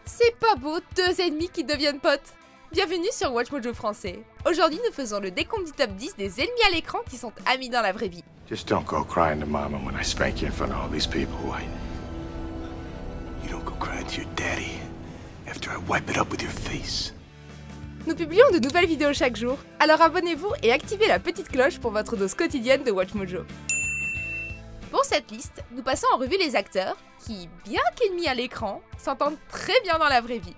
C'est pas beau, deux ennemis qui deviennent potes. Bienvenue sur Watch Mojo français. Aujourd'hui, nous faisons le décompte du top 10 des ennemis à l'écran qui sont amis dans la vraie vie. Just don't go crying to mama when I spank you in front of all these people, White. You don't go crying to your daddy after I wipe it up with your face. Nous publions de nouvelles vidéos chaque jour, alors abonnez-vous et activez la petite cloche pour votre dose quotidienne de Watch Mojo. Pour cette liste, nous passons en revue les acteurs qui, bien qu'ennemis à l'écran, s'entendent très bien dans la vraie vie.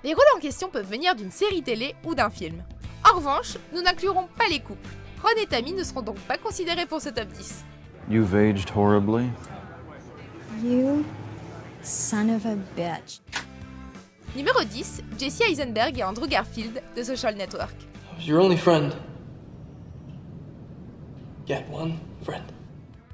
Les rôles en question peuvent venir d'une série télé ou d'un film. En revanche, nous n'inclurons pas les couples. Ron et Tammy ne seront donc pas considérés pour ce top 10. You've aged horribly. You son of a bitch. Numéro 10, Jesse Eisenberg et Andrew Garfield de Social Network. I was your only friend. You had one friend.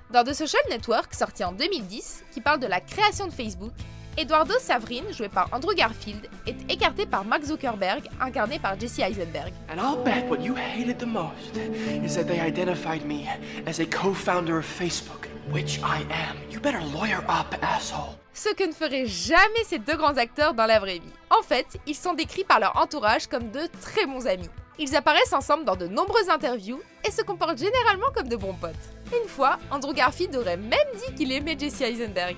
Dans The Social Network, sorti en 2010, qui parle de la création de Facebook, Eduardo Saverin, joué par Andrew Garfield, est écarté par Mark Zuckerberg, incarné par Jesse Eisenberg. And I'll bet what you hated the most is that they identified me as a co-founder of Facebook, which I am. You better lawyer up, asshole. Ce que ne feraient jamais ces deux grands acteurs dans la vraie vie. En fait, ils sont décrits par leur entourage comme de très bons amis. Ils apparaissent ensemble dans de nombreuses interviews et se comportent généralement comme de bons potes. Une fois, Andrew Garfield aurait même dit qu'il aimait Jesse Eisenberg.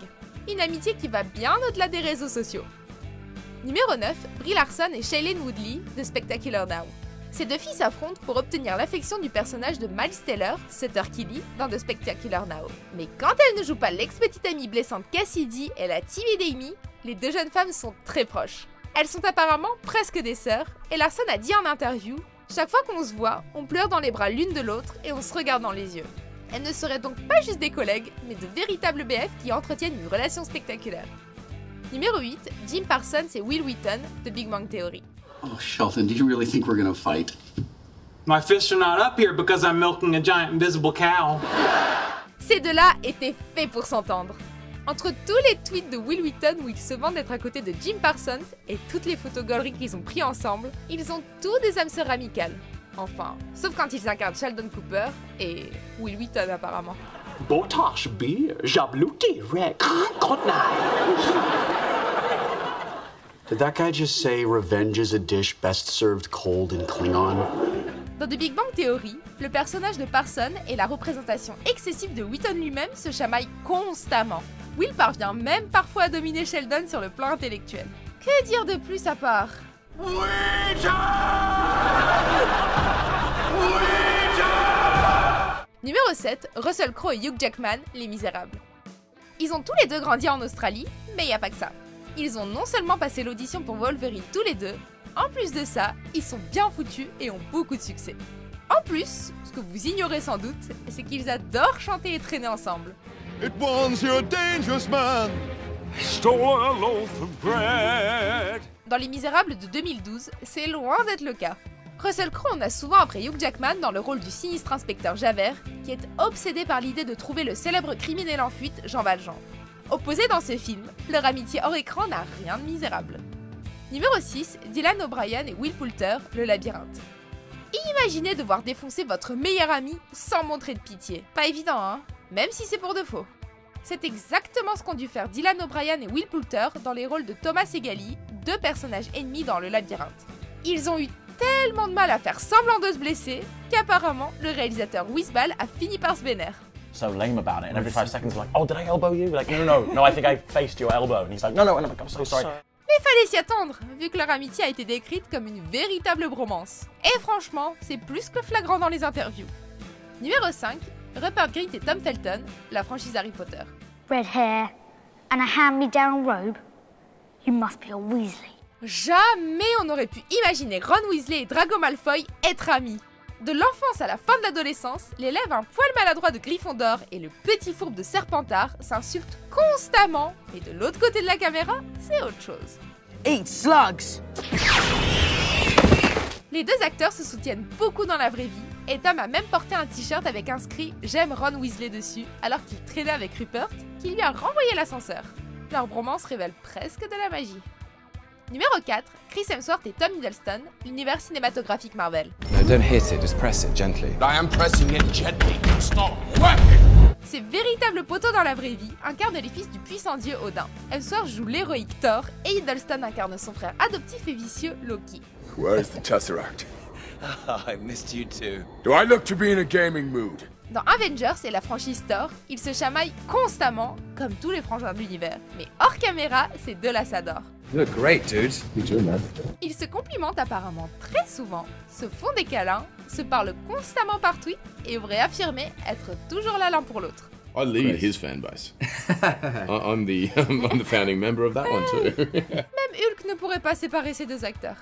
Une amitié qui va bien au-delà des réseaux sociaux. Numéro 9, Brie Larson et Shailene Woodley de Spectacular Now. Ces deux filles s'affrontent pour obtenir l'affection du personnage de Miles Teller, Sutter Kelly, dans The Spectacular Now. Mais quand elles ne jouent pas l'ex-petite amie blessante Cassidy et la timide Amy, les deux jeunes femmes sont très proches. Elles sont apparemment presque des sœurs, et Larson a dit en interview « Chaque fois qu'on se voit, on pleure dans les bras l'une de l'autre et on se regarde dans les yeux ». Elles ne seraient donc pas juste des collègues, mais de véritables BF qui entretiennent une relation spectaculaire. Numéro 8, Jim Parsons et Will Wheaton de Big Bang Theory. Oh, Shelton, do you really think we're gonna fight? My fists are not up here because I'm milking a giant invisible cow. Ces deux-là étaient faits pour s'entendre. Entre tous les tweets de Will Wheaton où ils se vantent d'être à côté de Jim Parsons et toutes les photos gauleries qu'ils ont pris ensemble, ils ont tous des âmes sœurs amicales. Enfin, sauf quand ils incarnent Sheldon Cooper et Will Wheaton apparemment. Botox beer, jabluti, rec, Did that guy just say revenge is a dish best served cold in Klingon? Dans The Big Bang Theory, le personnage de Parsons et la représentation excessive de Wheaton lui-même se chamaillent constamment. Will parvient même parfois à dominer Sheldon sur le plan intellectuel. Que dire de plus à part Numéro 7, Russell Crowe et Hugh Jackman, Les Misérables. Ils ont tous les deux grandi en Australie, mais il n'y a pas que ça. Ils ont non seulement passé l'audition pour Wolverine tous les deux, en plus de ça, ils sont bien foutus et ont beaucoup de succès. En plus, ce que vous ignorez sans doute, c'est qu'ils adorent chanter et traîner ensemble. It warns you're a dangerous man. I stole a loaf of bread. Dans Les Misérables de 2012, c'est loin d'être le cas. Russell Crowe en a souvent après Hugh Jackman dans le rôle du sinistre inspecteur Javert, qui est obsédé par l'idée de trouver le célèbre criminel en fuite, Jean Valjean. Opposés dans ce film, leur amitié hors écran n'a rien de misérable. Numéro 6, Dylan O'Brien et Will Poulter, Le Labyrinthe. Imaginez devoir défoncer votre meilleur ami sans montrer de pitié. Pas évident, hein? Même si c'est pour de faux. C'est exactement ce qu'ont dû faire Dylan O'Brien et Will Poulter dans les rôles de Thomas et Gali, deux personnages ennemis dans Le Labyrinthe. Ils ont eu tellement de mal à faire semblant de se blesser qu'apparemment le réalisateur Wizball a fini par se vénère. So lame about it, and every 5 seconds like, oh, did I elbow you? Like, no, I think I faced your elbow. And he's like, no, and I'm like, I'm so sorry. Mais fallait s'y attendre, vu que leur amitié a été décrite comme une véritable bromance. Et franchement, c'est plus que flagrant dans les interviews. Numéro 5, Rupert Grint et Tom Felton, la franchise Harry Potter. Red hair and a hand-me-down robe. You must be a Weasley. Jamais on n'aurait pu imaginer Ron Weasley et Draco Malfoy être amis. De l'enfance à la fin de l'adolescence, l'élève un poil maladroit de Gryffondor et le petit fourbe de Serpentard s'insultent constamment, mais de l'autre côté de la caméra, c'est autre chose. Eat slugs! Les deux acteurs se soutiennent beaucoup dans la vraie vie, et Tom a même porté un t-shirt avec inscrit « J'aime Ron Weasley » dessus, alors qu'il traînait avec Rupert, qui lui a renvoyé l'ascenseur. Leur bromance révèle presque de la magie. Numéro 4, Chris Hemsworth et Tom Hiddleston, l'univers cinématographique Marvel. No, don't hit it, just press it gently. I am pressing it gently. Stop working. Ces véritables poteaux dans la vraie vie incarnent les fils du puissant dieu Odin. Hemsworth joue l'héroïque Thor et Hiddleston incarne son frère adoptif et vicieux Loki. Where is the Tesseract? I missed you too. Do I look to be in a gaming mood? Dans Avengers et la franchise Thor, ils se chamaillent constamment, comme tous les frangins de l'univers. Mais hors caméra, ces deux-là s'adorent. You look great, dude. You too, man. Ils se complimentent apparemment très souvent, se font des câlins, se parlent constamment par tweet et auraient affirmé être toujours là l'un pour l'autre. I lead his fan base. I'm the founding member of that one too. Même Hulk ne pourrait pas séparer ces deux acteurs.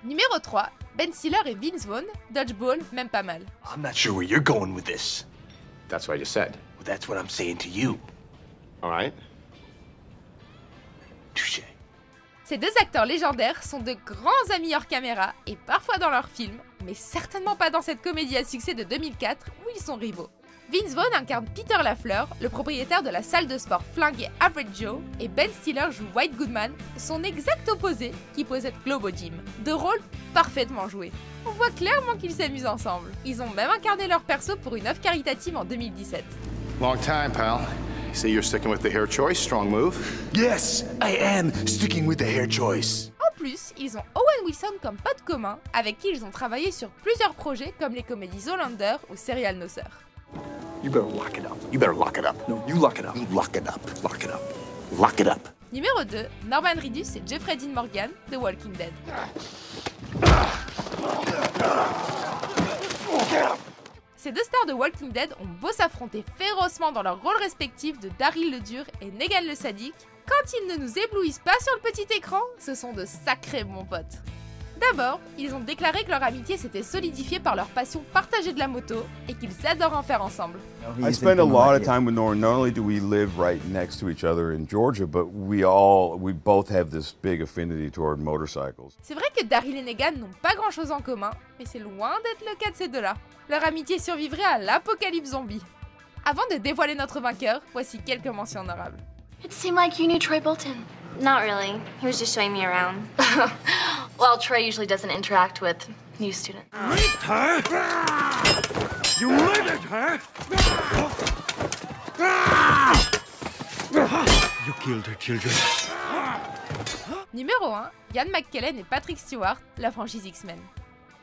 Numéro 3, Ben Stiller et Vince Vaughn, Dodgeball, même pas mal. I'm not sure where you're going with this. That's what I just said. Well, that's what I'm saying to you. All right. Touché. Ces deux acteurs légendaires sont de grands amis hors caméra et parfois dans leurs films, mais certainement pas dans cette comédie à succès de 2004 où ils sont rivaux. Vince Vaughn incarne Peter Lafleur, le propriétaire de la salle de sport flinguée Average Joe, et Ben Stiller joue White Goodman, son exact opposé, qui possède Globo Gym. Deux rôles parfaitement joués. On voit clairement qu'ils s'amusent ensemble. Ils ont même incarné leur perso pour une œuvre caritative en 2017. Long time, pal. You say you're sticking with the hair choice? Strong move. Yes, I am sticking with the hair choice. En plus, ils ont Owen Wilson comme pote commun, avec qui ils ont travaillé sur plusieurs projets comme les comédies Zoolander ou Serial Nosser. You better lock it up. You better lock it up. No, you lock it up. You lock it up. Lock it up. Lock it up. Numéro 2, Norman Reedus et Jeffrey Dean Morgan, The Walking Dead. Ces deux stars de Walking Dead ont beau s'affronter férocement dans leurs rôles respectifs de Daryl le dur et Negan le sadique, quand ils ne nous éblouissent pas sur le petit écran, ce sont de sacrés bons potes. D'abord, ils ont déclaré que leur amitié s'était solidifiée par leur passion partagée de la moto et qu'ils adorent en faire ensemble. I spend a lot of time with Norman. Not only do we live right next to each other in Georgia, but we both have this big affinity toward motorcycles. C'est vrai que Daryl et Negan n'ont pas grand chose en commun, mais c'est loin d'être le cas de ces deux-là. Leur amitié survivrait à l'apocalypse zombie. Avant de dévoiler notre vainqueur, voici quelques mentions honorables. It seemed like you knew Troy Bolton. Not really. He was just showing me around. Well, Troy usually doesn't interact with new students. Raped her? You murdered her? You killed her children. Numéro 1, Ian McKellen et Patrick Stewart, la franchise X-Men.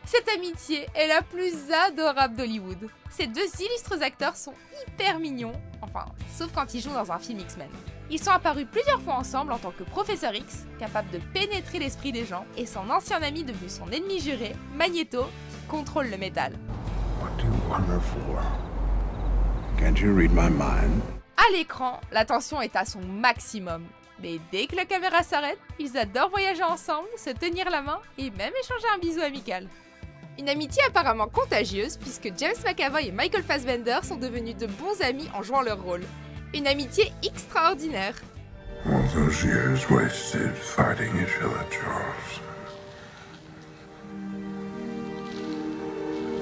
Cette amitié est la plus adorable d'Hollywood. Ces deux illustres acteurs sont hyper mignons, enfin, sauf quand ils jouent dans un film X-Men. Ils sont apparus plusieurs fois ensemble en tant que Professeur X, capable de pénétrer l'esprit des gens, et son ancien ami devenu son ennemi juré, Magneto, qui contrôle le métal. What do you wonder for? Can't you read my mind? À l'écran, la tension est à son maximum. Mais dès que la caméra s'arrête, ils adorent voyager ensemble, se tenir la main et même échanger un bisou amical. Une amitié apparemment contagieuse puisque James McAvoy et Michael Fassbender sont devenus de bons amis en jouant leur rôle. Une amitié extraordinaire. All those years wasted fighting each other, Charles.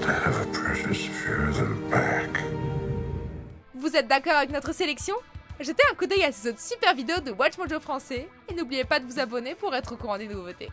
To have a precious few of them back. Vous êtes d'accord avec notre sélection? Jetez un coup d'œil à ces autres super vidéos de WatchMojo français et n'oubliez pas de vous abonner pour être au courant des nouveautés.